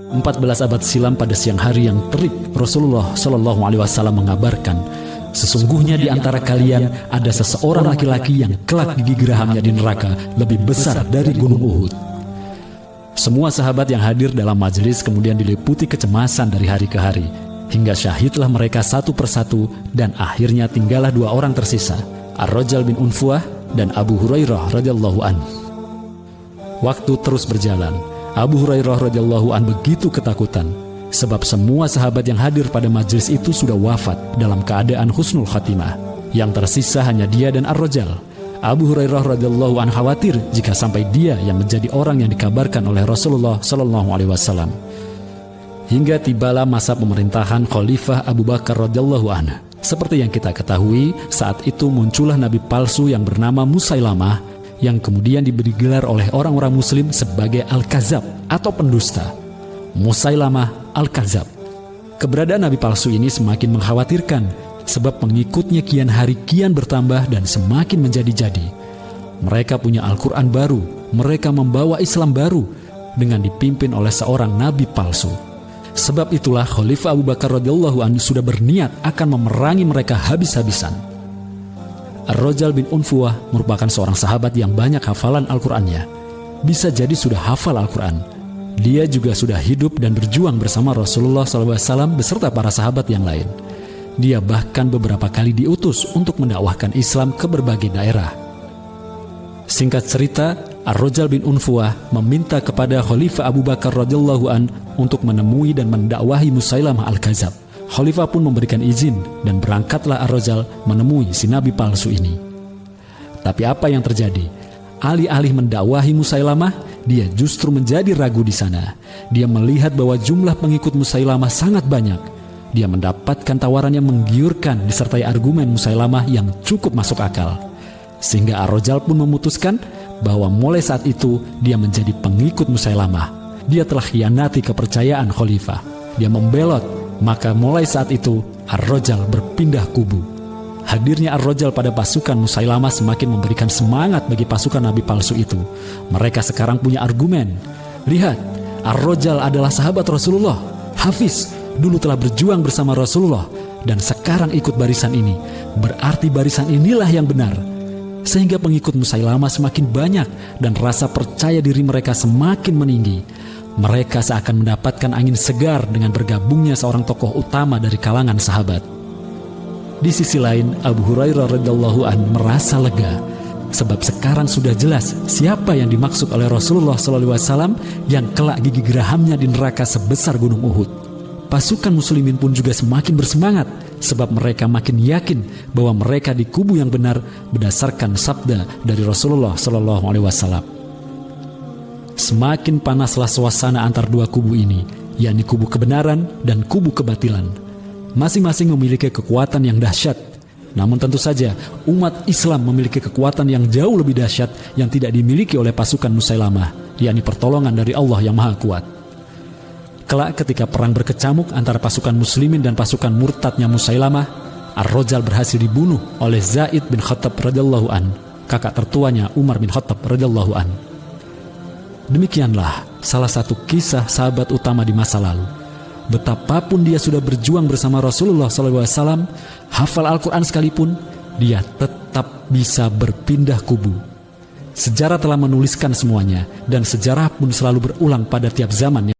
14 abad silam pada siang hari yang terik, Rasulullah Shallallahu Alaihi Wasallam mengabarkan, sesungguhnya di antara kalian ada seseorang laki-laki yang kelak gigi gerahamnya di neraka lebih besar dari gunung Uhud. Semua sahabat yang hadir dalam majelis kemudian diliputi kecemasan dari hari ke hari, hingga syahidlah mereka satu persatu dan akhirnya tinggallah dua orang tersisa, Ar-Rajal bin Unfuah dan Abu Hurairah radhiyallahu anhu. Waktu terus berjalan. Abu Hurairah radhiyallahu anhu begitu ketakutan sebab semua sahabat yang hadir pada majelis itu sudah wafat dalam keadaan husnul khatimah. Yang tersisa hanya dia dan Ar-Rajal. Abu Hurairah radhiyallahu anhu khawatir jika sampai dia yang menjadi orang yang dikabarkan oleh Rasulullah Shallallahu Alaihi Wasallam. Hingga tibalah masa pemerintahan Khalifah Abu Bakar radhiyallahu anhu. Seperti yang kita ketahui, saat itu muncullah nabi palsu yang bernama Musailamah, yang kemudian diberi gelar oleh orang-orang muslim sebagai Al-Kazab atau pendusta. Musailamah Al-Kazab. Keberadaan nabi palsu ini semakin mengkhawatirkan sebab pengikutnya kian hari kian bertambah dan semakin menjadi-jadi. Mereka punya Al-Quran baru, mereka membawa Islam baru dengan dipimpin oleh seorang nabi palsu. Sebab itulah Khalifah Abu Bakar radhiyallahu anhu sudah berniat akan memerangi mereka habis-habisan. Ar-Rajal bin Unfuah merupakan seorang sahabat yang banyak hafalan Al-Qur'annya. Bisa jadi sudah hafal Al-Qur'an. Dia juga sudah hidup dan berjuang bersama Rasulullah SAW beserta para sahabat yang lain. Dia bahkan beberapa kali diutus untuk mendakwahkan Islam ke berbagai daerah. Singkat cerita, Ar-Rajal bin Unfuah meminta kepada Khalifah Abu Bakar radhiyallahu an untuk menemui dan mendakwahi Musailamah Al-Kazab. Khalifah pun memberikan izin dan berangkatlah Ar-Rajal menemui si nabi palsu ini. Tapi apa yang terjadi? Alih-alih mendakwahi Musailamah, dia justru menjadi ragu di sana. Dia melihat bahwa jumlah pengikut Musailamah sangat banyak. Dia mendapatkan tawaran yang menggiurkan disertai argumen Musailamah yang cukup masuk akal. Sehingga Ar-Rajal pun memutuskan bahwa mulai saat itu dia menjadi pengikut Musailamah. Dia telah khianati kepercayaan Khalifah. Dia membelot. Maka mulai saat itu Ar-Rajal berpindah kubu. Hadirnya Ar-Rajal pada pasukan Musailamah semakin memberikan semangat bagi pasukan nabi palsu itu. Mereka sekarang punya argumen. Lihat, Ar-Rajal adalah sahabat Rasulullah. Hafiz dulu telah berjuang bersama Rasulullah dan sekarang ikut barisan ini. Berarti barisan inilah yang benar. Sehingga pengikut Musailamah semakin banyak dan rasa percaya diri mereka semakin meninggi. Mereka seakan mendapatkan angin segar dengan bergabungnya seorang tokoh utama dari kalangan sahabat. Di sisi lain, Abu Hurairah radhiyallahu anhu merasa lega sebab sekarang sudah jelas siapa yang dimaksud oleh Rasulullah SAW yang kelak gigi gerahamnya di neraka sebesar gunung Uhud. Pasukan muslimin pun juga semakin bersemangat sebab mereka makin yakin bahwa mereka di kubu yang benar berdasarkan sabda dari Rasulullah SAW. Semakin panaslah suasana antar dua kubu ini, yakni kubu kebenaran dan kubu kebatilan. Masing-masing memiliki kekuatan yang dahsyat. Namun tentu saja umat Islam memiliki kekuatan yang jauh lebih dahsyat yang tidak dimiliki oleh pasukan Musailamah, yakni pertolongan dari Allah yang Maha Kuat. Kelak ketika perang berkecamuk antara pasukan muslimin dan pasukan murtadnya Musailamah, Ar-Rajal berhasil dibunuh oleh Zaid bin Khattab radhiyallahu an, kakak tertuanya Umar bin Khattab radhiyallahu an. Demikianlah salah satu kisah sahabat utama di masa lalu. Betapapun dia sudah berjuang bersama Rasulullah SAW, hafal Al-Quran sekalipun, dia tetap bisa berpindah kubu. Sejarah telah menuliskan semuanya, dan sejarah pun selalu berulang pada tiap zaman.